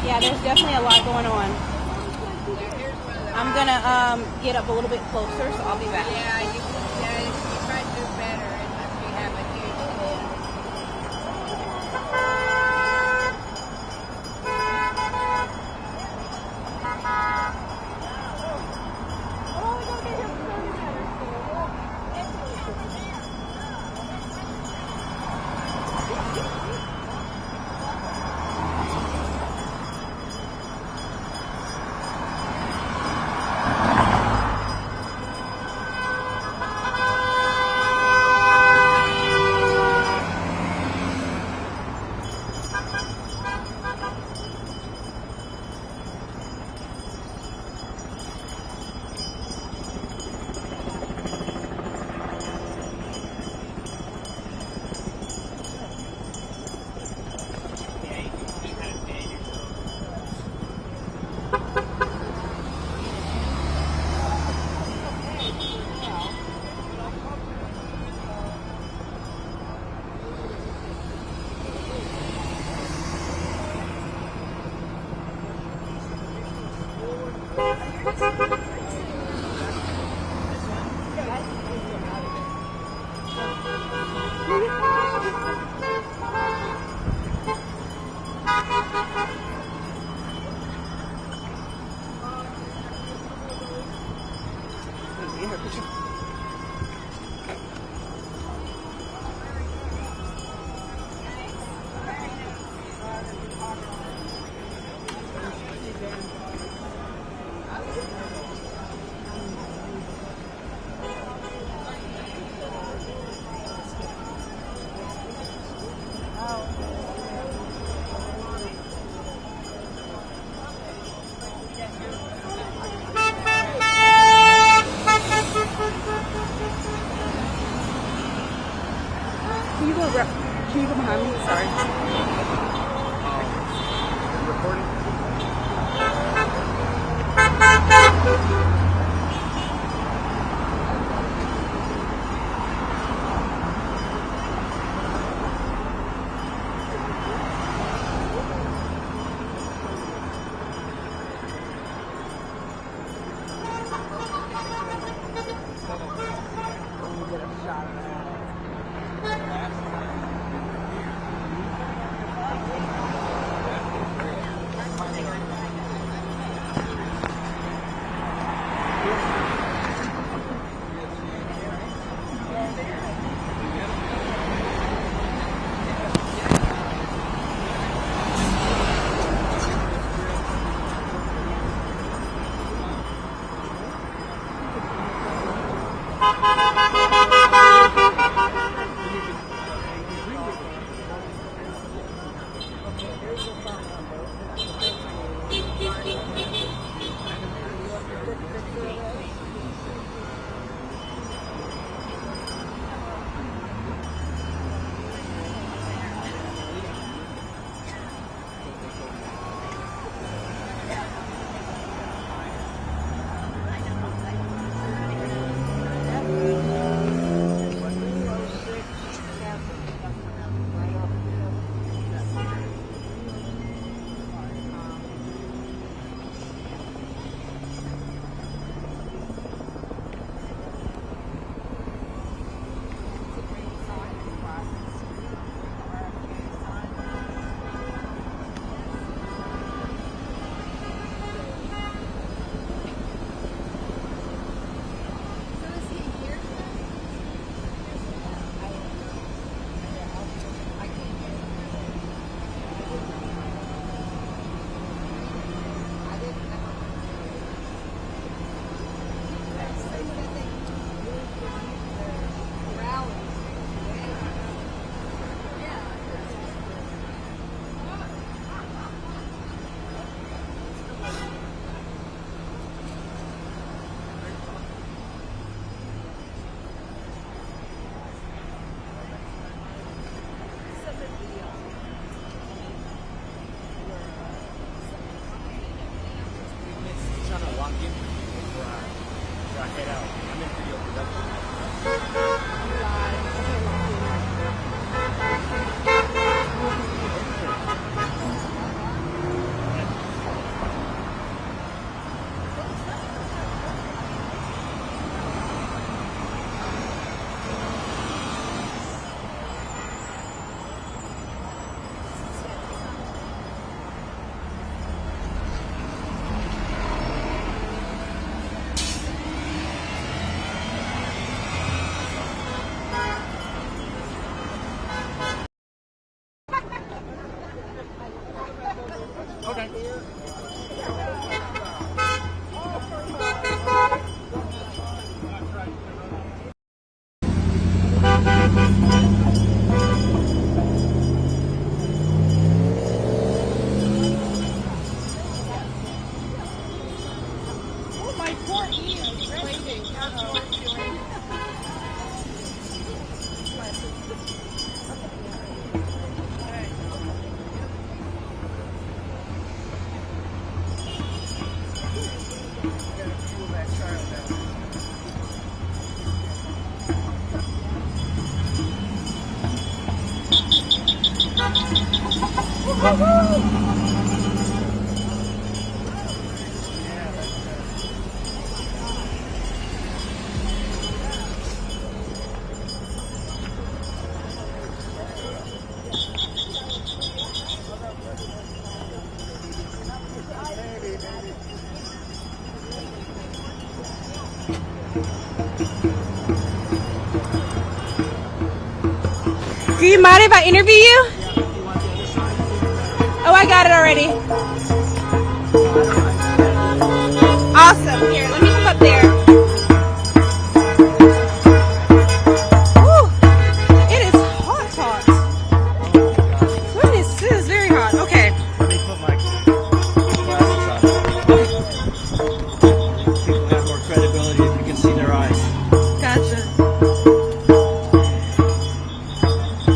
Yeah, there's definitely a lot going on. I'm gonna get up a little bit closer, so I'll be back. Yeah, you try to do better unless we have a huge Can you go behind me? Sorry. Recording? Okay. Oh, my poor ears. Waiting. Do you mind if I interview you? Oh, I got it already. Awesome. Here, let me come up there. Woo! It is hot, hot. Goodness, this is very hot. Okay. Let me put my glasses on. People have more credibility if you can see their eyes. Gotcha.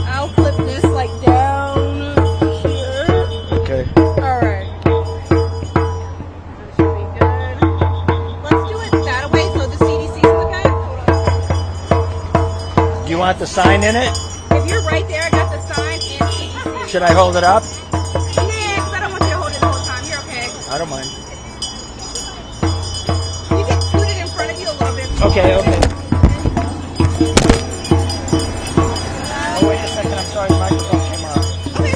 I'll flip this like down here. Okay. Alright. That should be good. Let's do it that way so the CDC can look at it. Do you want the sign in it? If you're right there, I got the sign and CDC. Should I hold it up? Yeah, because I don't want you to hold it the whole time. You're okay. I don't mind. You can scoot it in front of you a little bit. Okay, okay. Oh, wait a second. I'm sorry. The microphone came off. Okay.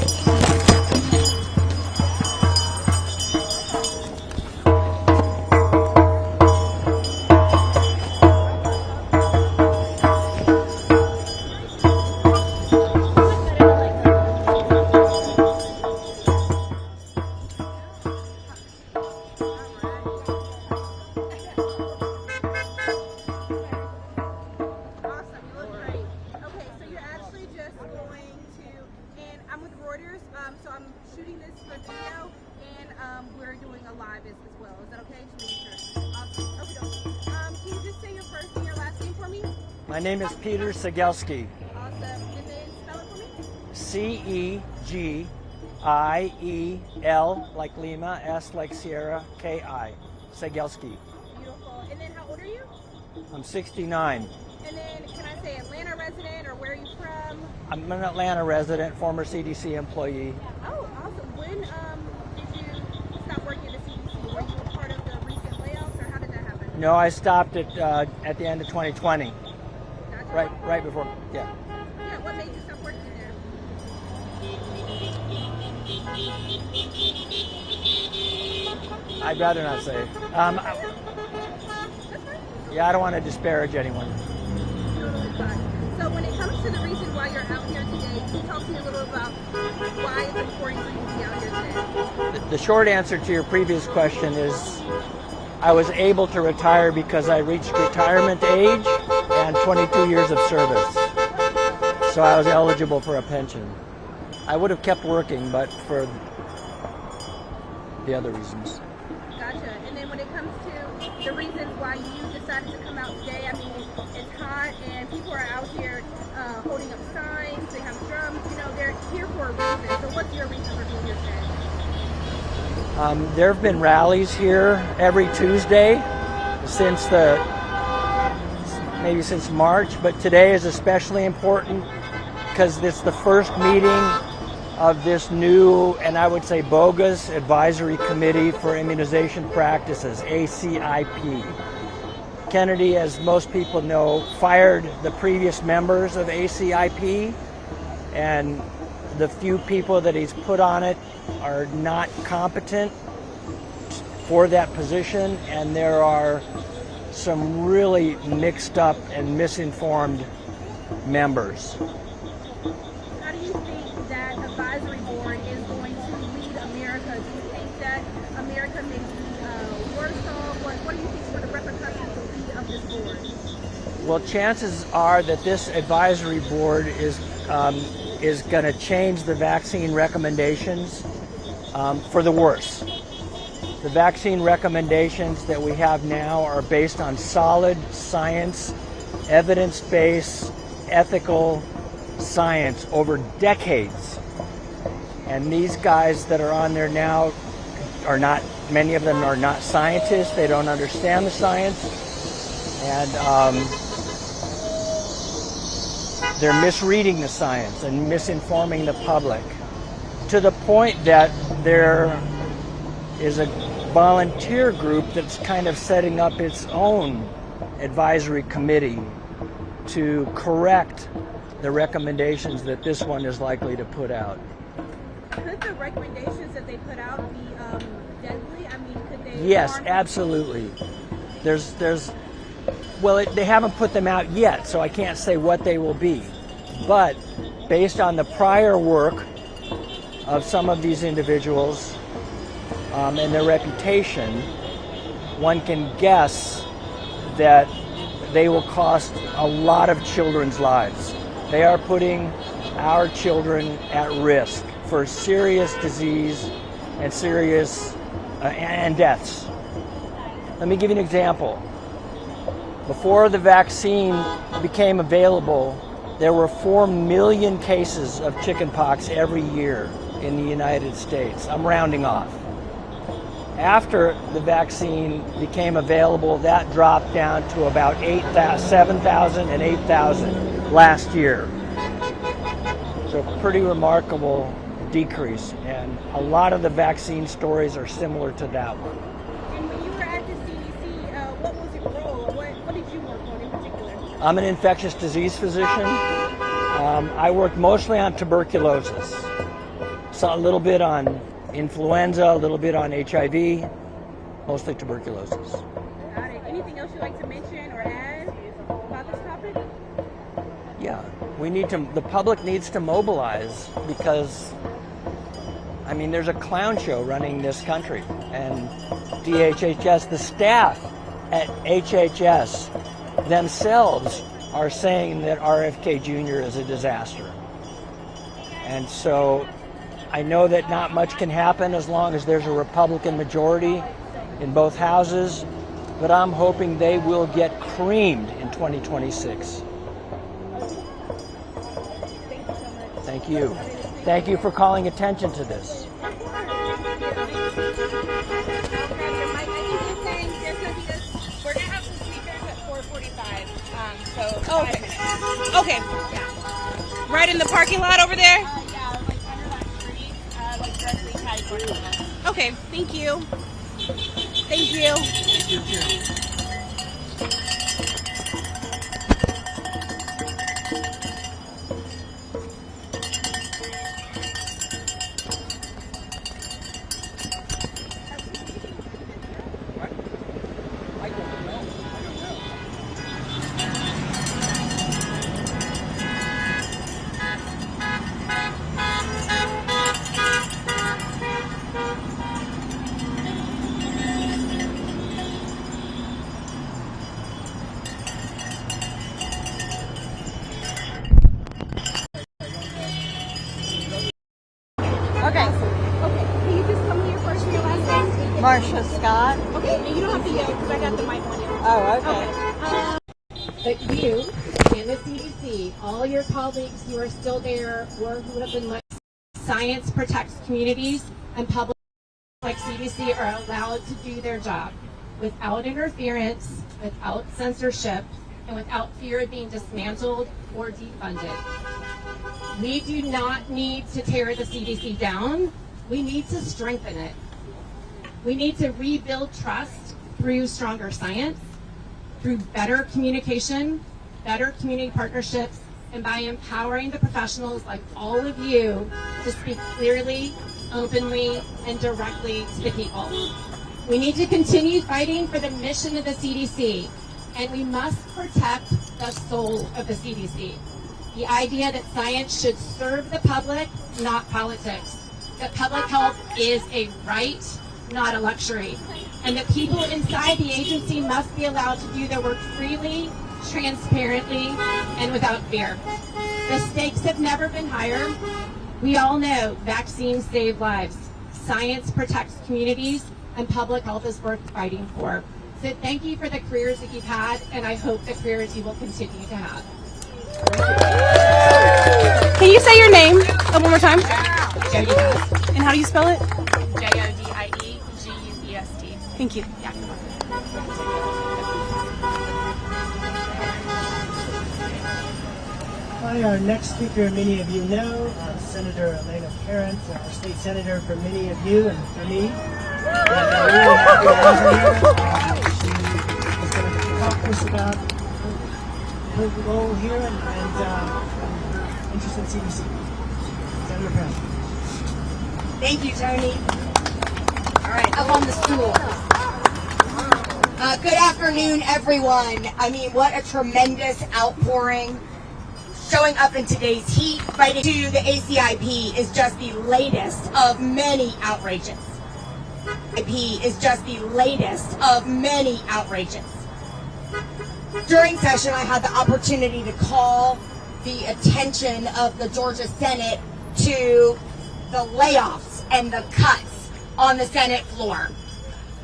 Awesome, you look great. Okay, so you're actually just going to, and I'm with Reuters, so I'm shooting this for video, and we're doing a live as well. Is that okay? Just making sure. Awesome. Okay, can you just say your first and your last name for me? My name is Peter Cegelski. Awesome. And then spell it for me? C-E-G-I-E-L like Lima, S like Sierra, K-I. Cegelski. Beautiful. And then how old are you? I'm 69. And then can I say Atlanta resident or where are you from? I'm an Atlanta resident, former CDC employee. Oh, awesome. When did you stop working at the CDC? Were you a part of the recent layoffs or how did that happen? No, I stopped at the end of 2020. Gotcha. Right before, yeah. Yeah, what made you stop working there? I'd rather not say. Yeah, I don't want to disparage anyone. Totally fine. So when it comes to the reason why you're out here today, can you talk to me a little about why it's important for you to be out here today? The short answer to your previous question is I was able to retire because I reached retirement age and 22 years of service. So I was eligible for a pension. I would have kept working, but for the other reasons. Gotcha. And then when it comes to the reasons why you decided to come out today, I mean, it's hot and people are out here holding up signs, they have drums, you know, they're here for a reason. So what's your reason for being here today? There have been rallies here every Tuesday since maybe since March, but today is especially important because it's the first meeting of this new, and I would say bogus, Advisory Committee for Immunization Practices, ACIP. Kennedy, as most people know, fired the previous members of ACIP, and the few people that he's put on it are not competent for that position, and there are some really mixed up and misinformed members. How do you think that advisory board is going to lead America? Do you think Well, chances are that this advisory board is going to change the vaccine recommendations for the worse. The vaccine recommendations that we have now are based on solid science, evidence-based, ethical science over decades. And these guys that are on there now are not, many of them are not scientists. They don't understand the science. And they're misreading the science and misinforming the public to the point that there is a volunteer group that's kind of setting up its own advisory committee to correct the recommendations that this one is likely to put out. Could the recommendations that they put out be deadly? I mean, could they? Yes, absolutely. Well, they haven't put them out yet, so I can't say what they will be. But based on the prior work of some of these individuals and their reputation, one can guess that they will cost a lot of children's lives. They are putting our children at risk for serious disease and serious and deaths. Let me give you an example. Before the vaccine became available, there were 4 million cases of chickenpox every year in the United States. I'm rounding off. After the vaccine became available, that dropped down to about 7,000 and 8,000 last year. So pretty remarkable decrease, and a lot of the vaccine stories are similar to that one. And when you were at the CDC, what was your role? What did you work on in particular? I'm an infectious disease physician. I worked mostly on tuberculosis. So a little bit on influenza, a little bit on HIV, mostly tuberculosis. Got it. Anything else you'd like to mention or add about this topic? Yeah, the public needs to mobilize because, I mean, there's a clown show running this country, and DHHS, the staff at HHS themselves are saying that RFK Jr. is a disaster. And so I know that not much can happen as long as there's a Republican majority in both houses, but I'm hoping they will get creamed in 2026. Thank you. Thank you for calling attention to this. We're gonna have some speakers at 4:45. Okay. Yeah. Right in the parking lot over there? Yeah, like under that street, like directly tied towards us. Okay, thank you. Thank you. Okay. Okay, can you just come here first for your last name? Marcia Scott. Okay, and you don't have to yell because I got the mic on you. Oh, okay. But you and the CDC, all your colleagues who are still there or who have been left, science protects communities, and public like CDC are allowed to do their job without interference, without censorship, and without fear of being dismantled or defunded. We do not need to tear the CDC down. We need to strengthen it. We need to rebuild trust through stronger science, through better communication, better community partnerships, and by empowering the professionals like all of you to speak clearly, openly, and directly to the people. We need to continue fighting for the mission of the CDC, and we must protect the soul of the CDC. The idea that science should serve the public, not politics. That public health is a right, not a luxury. And that people inside the agency must be allowed to do their work freely, transparently, and without fear. The stakes have never been higher. We all know vaccines save lives, science protects communities, and public health is worth fighting for. So thank you for the careers that you've had, and I hope the careers you will continue to have. Can you say your name one more time? Jody Bass. And how do you spell it? Jodiegust. Thank you. Yeah. Hi, our next speaker, many of you know, Senator Elena Parent, our state senator for many of you and for me. And we're really happy to have her here. She is going to talk to us about her role here and her interest in CDC. Senator Parent. Thank you, Tony. All right, up on the stool. Good afternoon, everyone. I mean, what a tremendous outpouring. Showing up in today's heat, fighting to the ACIP is just the latest of many outrages. ACIP is just the latest of many outrages. During session, I had the opportunity to call the attention of the Georgia Senate to the layoffs and the cuts on the Senate floor.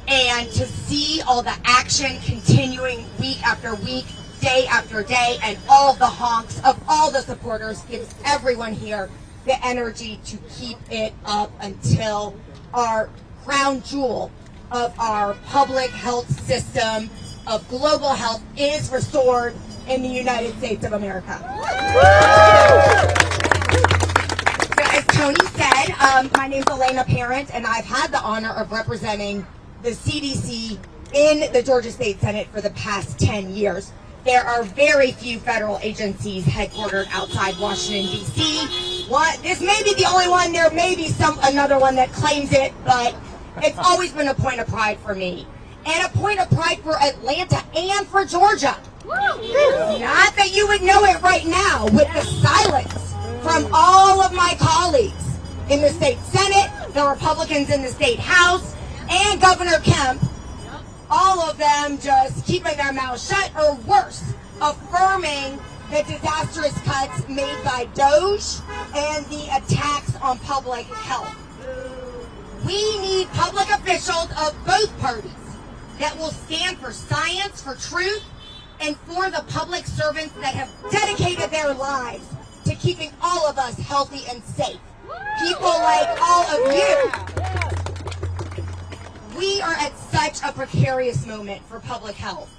And to see all the action continuing week after week, day after day, and all the honks of all the supporters gives everyone here the energy to keep it up until our crown jewel of our public health system of global health is restored in the United States of America. So as Tony said, my name's Elena Parent, and I've had the honor of representing the CDC in the Georgia State Senate for the past 10 years. There are very few federal agencies headquartered outside Washington, D.C. This may be the only one. There may be another one that claims it, but it's always been a point of pride for me. And a point of pride for Atlanta and for Georgia. Not that you would know it right now with the silence from all of my colleagues in the state Senate, the Republicans in the state House, and Governor Kemp. All of them just keeping their mouths shut, or worse, affirming the disastrous cuts made by DOJ and the attacks on public health. We need public officials of both parties that will stand for science, for truth, and for the public servants that have dedicated their lives to keeping all of us healthy and safe. People like all of you. We are at such a precarious moment for public health.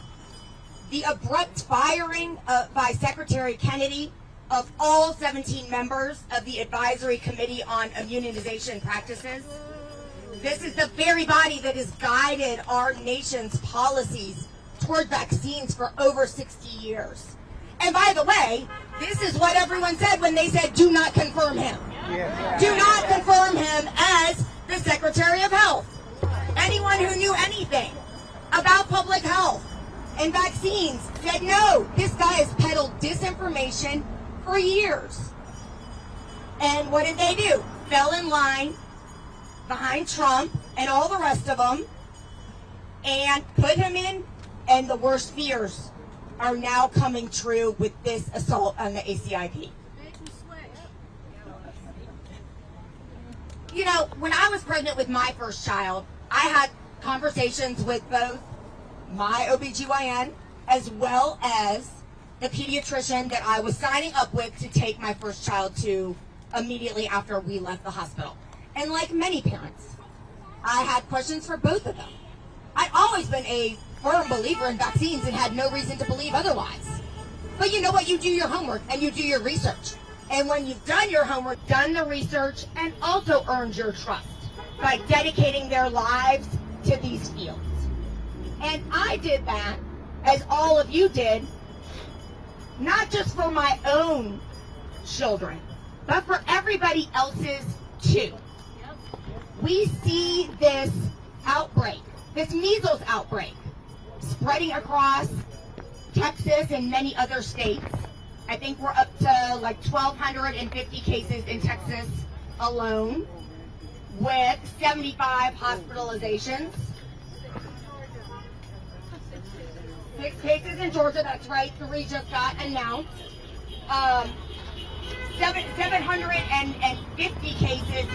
The abrupt firing by Secretary Kennedy of all 17 members of the Advisory Committee on Immunization Practices. This is the very body that has guided our nation's policies toward vaccines for over 60 years. And by the way, this is what everyone said when they said, do not confirm him. Do not confirm him as the Secretary of Health. Anyone who knew anything about public health and vaccines said, no, this guy has peddled disinformation for years. And what did they do? Fell in line behind Trump and all the rest of them and put him in, and the worst fears are now coming true with this assault on the ACIP. You know, when I was pregnant with my first child, I had conversations with both my OBGYN as well as the pediatrician that I was signing up with to take my first child to immediately after we left the hospital. And like many parents, I had questions for both of them. I'd always been a firm believer in vaccines and had no reason to believe otherwise. But you know what? You do your homework and you do your research. And when you've done your homework, done the research, and also earned your trust by dedicating their lives to these fields. And I did that, as all of you did, not just for my own children, but for everybody else's too. We see this outbreak, this measles outbreak, spreading across Texas and many other states. I think we're up to like 1,250 cases in Texas alone, with 75 hospitalizations. 6 cases in Georgia, that's right, 3 just got announced. 750 cases.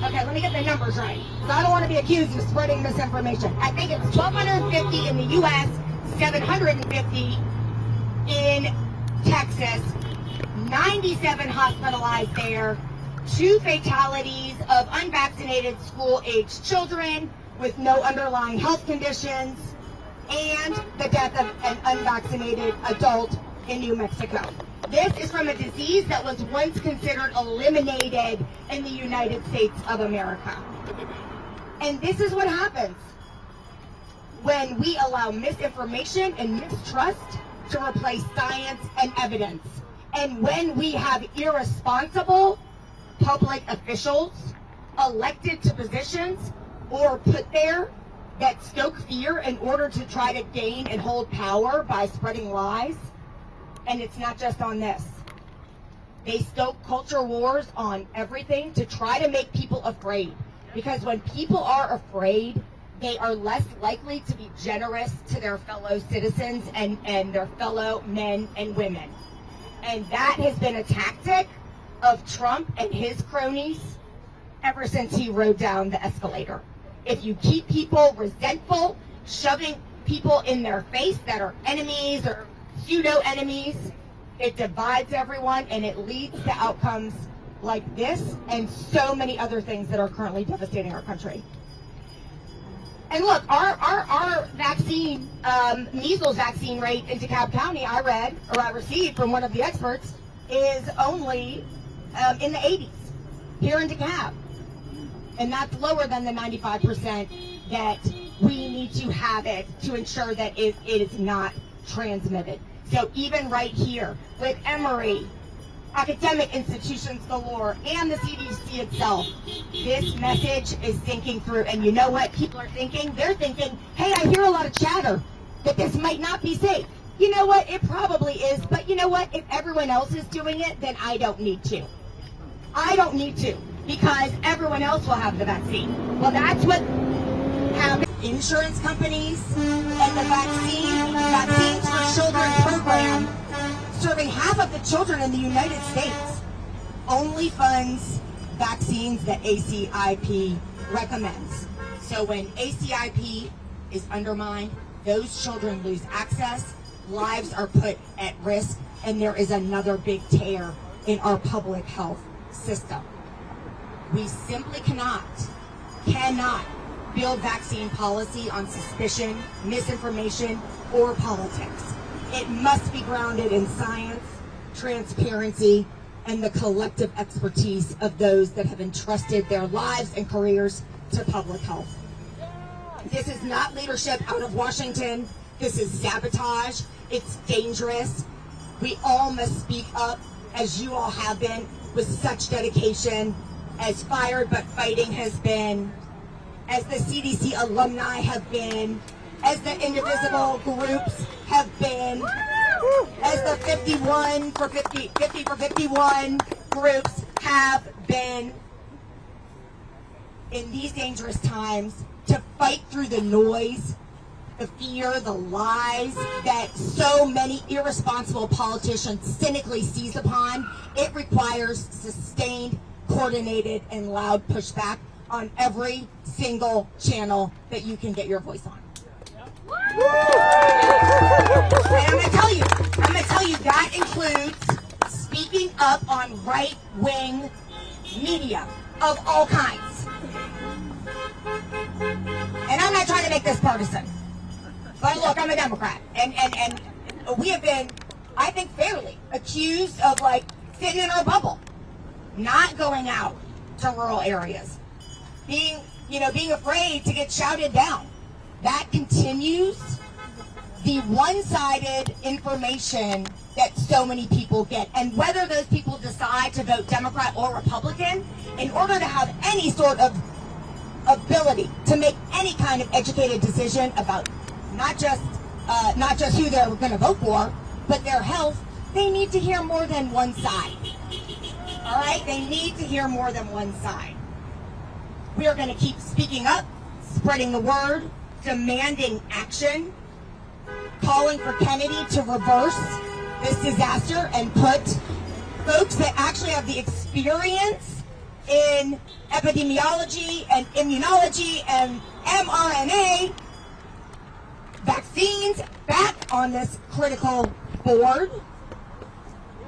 Okay, let me get the numbers right, because I don't want to be accused of spreading misinformation. I think it's 1,250 in the U.S., 750 in Texas, 97 hospitalized there, 2 fatalities of unvaccinated school-aged children with no underlying health conditions, and the death of an unvaccinated adult in New Mexico. This is from a disease that was once considered eliminated in the United States of America. And this is what happens when we allow misinformation and mistrust to replace science and evidence. And when we have irresponsible public officials elected to positions or put there that stoke fear in order to try to gain and hold power by spreading lies. And it's not just on this. They stoke culture wars on everything to try to make people afraid. Because when people are afraid, they are less likely to be generous to their fellow citizens and their fellow men and women. And that has been a tactic of Trump and his cronies ever since he rode down the escalator. If you keep people resentful, shoving people in their face that are enemies or pseudo-enemies, it divides everyone and it leads to outcomes like this and so many other things that are currently devastating our country. And look, our vaccine, measles vaccine rate in DeKalb County, I received from one of the experts, is only in the 80s here in DeKalb. And that's lower than the 95% that we need to have it to ensure that it is not transmitted. So even right here with Emory, academic institutions galore, and the CDC itself, this message is sinking through. And you know what people are thinking? They're thinking, hey, I hear a lot of chatter that this might not be safe. You know what? It probably is. But you know what? If everyone else is doing it, then I don't need to. I don't need to, because everyone else will have the vaccine. Well, that's what happens. Insurance companies and the Vaccines for Children program, serving half of the children in the United States, only funds vaccines that ACIP recommends. So when ACIP is undermined, those children lose access, lives are put at risk, and there is another big tear in our public health system. We simply cannot build vaccine policy on suspicion, misinformation, or politics. It must be grounded in science, transparency, and the collective expertise of those that have entrusted their lives and careers to public health. This is not leadership out of Washington. This is sabotage. It's dangerous. We all must speak up, as you all have been, with such dedication, as Fired But Fighting has been, as the CDC alumni have been, as the indivisible groups have been, as the 50 for 51 groups have been. In these dangerous times, to fight through the noise, the fear, the lies that so many irresponsible politicians cynically seize upon, it requires sustained, coordinated, and loud pushback on every single channel that you can get your voice on. And I'm gonna tell you that includes speaking up on right-wing media of all kinds. And I'm not trying to make this partisan, but look, I'm a Democrat, and we have been, I think, fairly accused of like sitting in our bubble, not going out to rural areas, being afraid to get shouted down. That continues the one-sided information that so many people get. And whether those people decide to vote Democrat or Republican, in order to have any sort of ability to make any kind of educated decision about not just who they're going to vote for, but their health, they need to hear more than one side. All right? They need to hear more than one side. We are going to keep speaking up, spreading the word, demanding action, calling for Kennedy to reverse this disaster and put folks that actually have the experience in epidemiology and immunology and mRNA vaccines back on this critical board.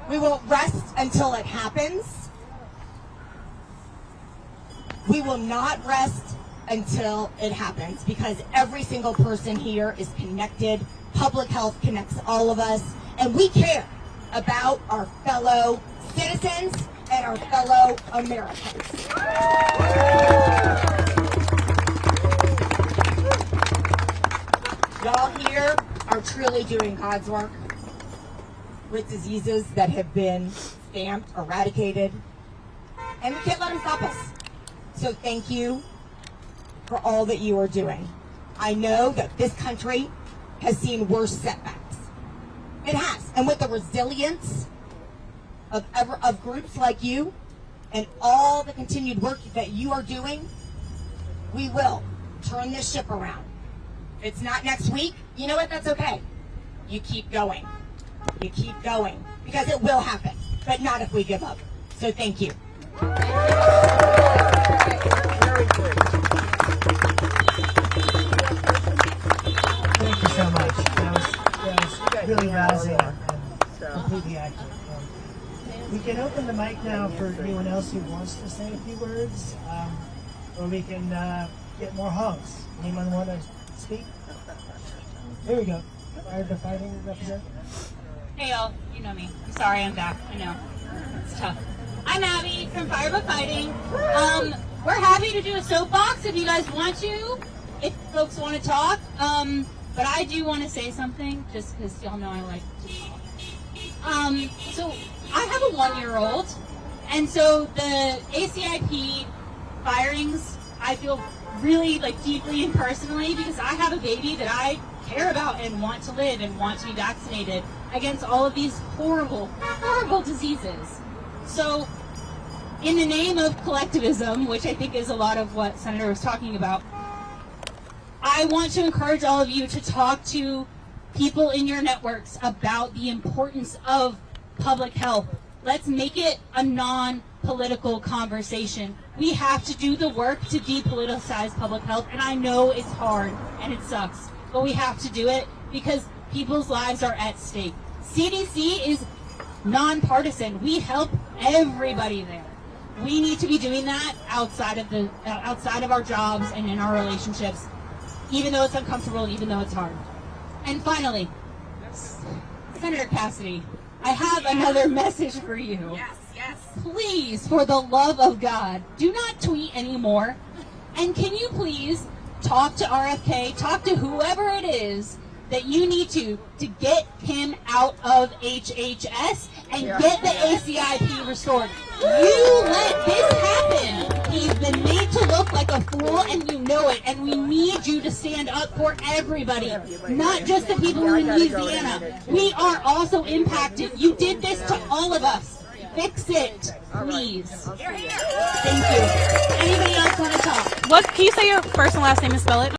We won't rest until it happens. We will not rest until it happens, because every single person here is connected. Public health connects all of us, and we care about our fellow citizens and our fellow Americans. Y'all here are truly doing God's work with diseases that have been stamped, eradicated, and we can't let them stop us. So thank you for all that you are doing. I know that this country has seen worse setbacks. It has. And with the resilience of groups like you and all the continued work that you are doing, we will turn this ship around. It's not next week. You know what? That's okay. You keep going. You keep going. Because it will happen. But not if we give up. So thank you. Very good. Thank you so much. That was really rousing and completely accurate. We can open the mic now for anyone else who wants to say a few words, or we can get more honks. Anyone want to speak? Here we go. Fire the Fighting representative. Hey y'all, you know me. I'm sorry I'm back. I know. It's tough. I'm Abby from Fire But Fighting. We're happy to do a soapbox if you guys want to, if folks want to talk. But I do want to say something, just because y'all know I like to talk. So I have a 1-year-old, and so the ACIP firings, I feel really deeply and personally, because I have a baby that I care about and want to live and want to be vaccinated against all of these horrible, horrible diseases. So in the name of collectivism, which I think is a lot of what Senator was talking about, I want to encourage all of you to talk to people in your networks about the importance of public health. Let's make it a non-political conversation. We have to do the work to depoliticize public health, and I know it's hard and it sucks, but we have to do it because people's lives are at stake. CDC is nonpartisan. We help everybody there. We need to be doing that outside of our jobs and in our relationships, even though it's uncomfortable, even though it's hard. And finally, Senator Cassidy, I have another message for you. Yes, yes. Please, for the love of God, do not tweet anymore. And can you please talk to RFK, talk to whoever it is that you need to get him out of HHS and get the ACIP restored. You let this happen. He's been made to look like a fool, and you know it. And we need you to stand up for everybody, not just the people in Louisiana. We are also impacted. You did this to all of us. Fix it, please. Thank you. Anybody else want to talk? What? Can you say your first and last name and spell it?